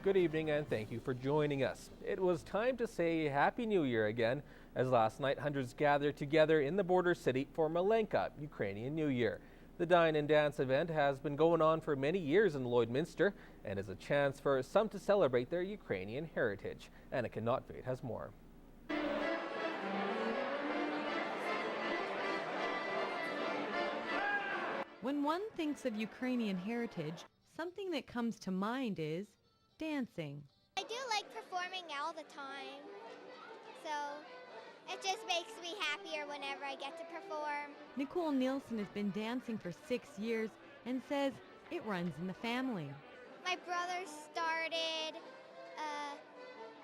Good evening and thank you for joining us. It was time to say Happy New Year again, as last night hundreds gathered together in the border city for Milenka, Ukrainian New Year. The Dine and Dance event has been going on for many years in Lloydminster and is a chance for some to celebrate their Ukrainian heritage. Milenka Dance has more. When one thinks of Ukrainian heritage, something that comes to mind is dancing. I do like performing all the time, so it just makes me happier whenever I get to perform. Nicole Nielsen has been dancing for 6 years and says it runs in the family. My brother started,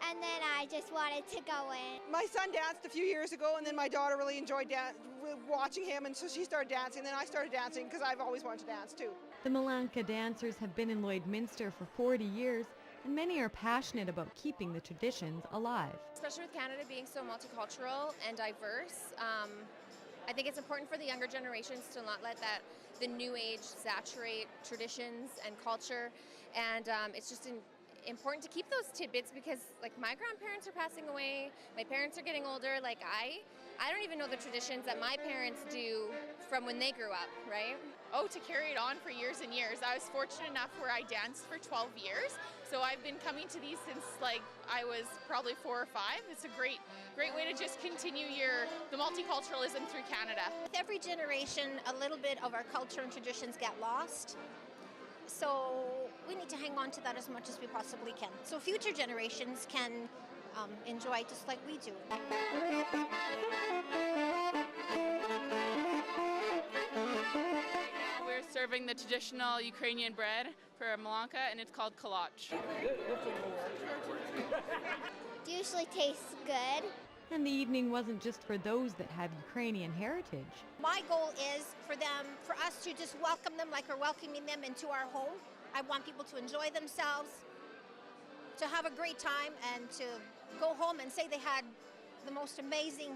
and then I just wanted to go in. My son danced a few years ago, and then my daughter really enjoyed watching him, and so she started dancing. Then I started dancing because I've always wanted to dance too. The Milenka dancers have been in Lloydminster for 40 years, and many are passionate about keeping the traditions alive. Especially with Canada being so multicultural and diverse, I think it's important for the younger generations to not let the new age saturate traditions and culture, and it's just important to keep those tidbits because, like, my grandparents are passing away, my parents are getting older. Like, I don't even know the traditions that my parents do from when they grew up, right? Oh, to carry it on for years and years. I was fortunate enough where I danced for 12 years, so I've been coming to these since I was probably 4 or 5. It's a great way to just continue the multiculturalism through Canada. With every generation, a little bit of our culture and traditions get lost. So we need to hang on to that as much as we possibly can, so future generations can enjoy just like we do. We're serving the traditional Ukrainian bread for Milenka, and it's called kolache. It usually tastes good. And the evening wasn't just for those that have Ukrainian heritage. My goal is for us to just welcome them like we're welcoming them into our home. I want people to enjoy themselves, to have a great time, and to go home and say they had the most amazing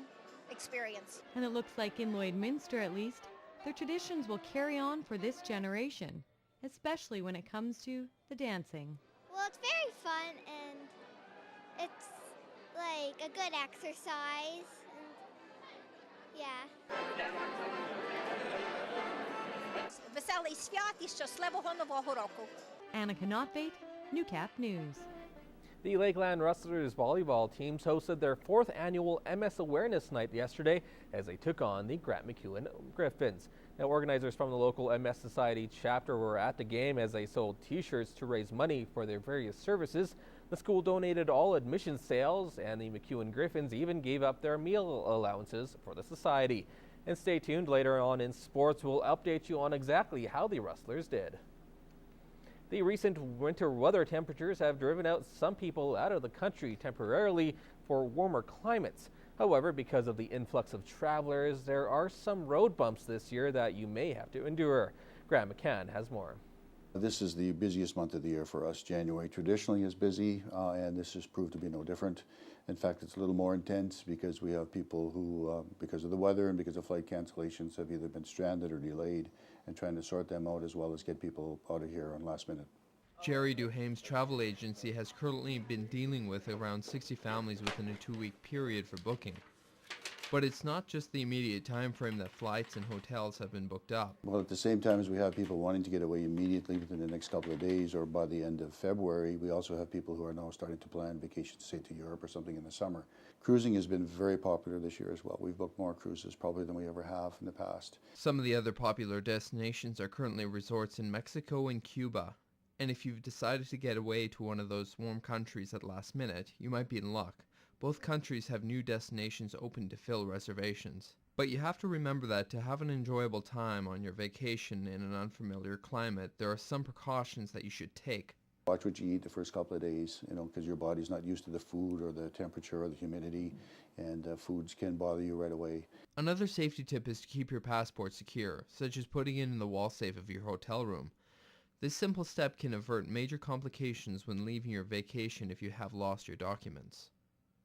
experience. And it looks like in Lloydminster, at least, their traditions will carry on for this generation, especially when it comes to the dancing. Well, it's very fun and it's like a good exercise. And yeah. Веселий свят і щасливого нового року. Milenka Dance, Newcap News. The Lakeland Rustlers volleyball teams hosted their 4th annual MS Awareness Night yesterday as they took on the Grant MacEwan Griffins. Now, organizers from the local MS Society chapter were at the game as they sold t-shirts to raise money for their various services. The school donated all admission sales, and the MacEwan Griffins even gave up their meal allowances for the society. And stay tuned, later on in sports, we'll update you on exactly how the Rustlers did. The recent winter weather temperatures have driven out some people out of the country temporarily for warmer climates. However, because of the influx of travelers, there are some road bumps this year that you may have to endure. Graham McCann has more. This is the busiest month of the year for us. January traditionally is busy, and this has proved to be no different. In fact, it's a little more intense because we have people who, because of the weather and because of flight cancellations, have either been stranded or delayed, and trying to sort them out as well as get people out of here on last minute. Jerry Duhame's travel agency has currently been dealing with around 60 families within a 2-week period for booking. But it's not just the immediate time frame that flights and hotels have been booked up. Well, at the same time as we have people wanting to get away immediately within the next couple of days or by the end of February, we also have people who are now starting to plan vacations, say to Europe or something in the summer. Cruising has been very popular this year as well. We've booked more cruises probably than we ever have in the past. Some of the other popular destinations are currently resorts in Mexico and Cuba. And if you've decided to get away to one of those warm countries at last minute, you might be in luck. Both countries have new destinations open to fill reservations. But you have to remember that to have an enjoyable time on your vacation in an unfamiliar climate, there are some precautions that you should take. Watch what you eat the first couple of days, because your body's not used to the food or the temperature or the humidity, and foods can bother you right away. Another safety tip is to keep your passport secure, such as putting it in the wall safe of your hotel room. This simple step can avert major complications when leaving your vacation if you have lost your documents.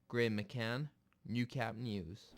Graham McCann, Newcap News.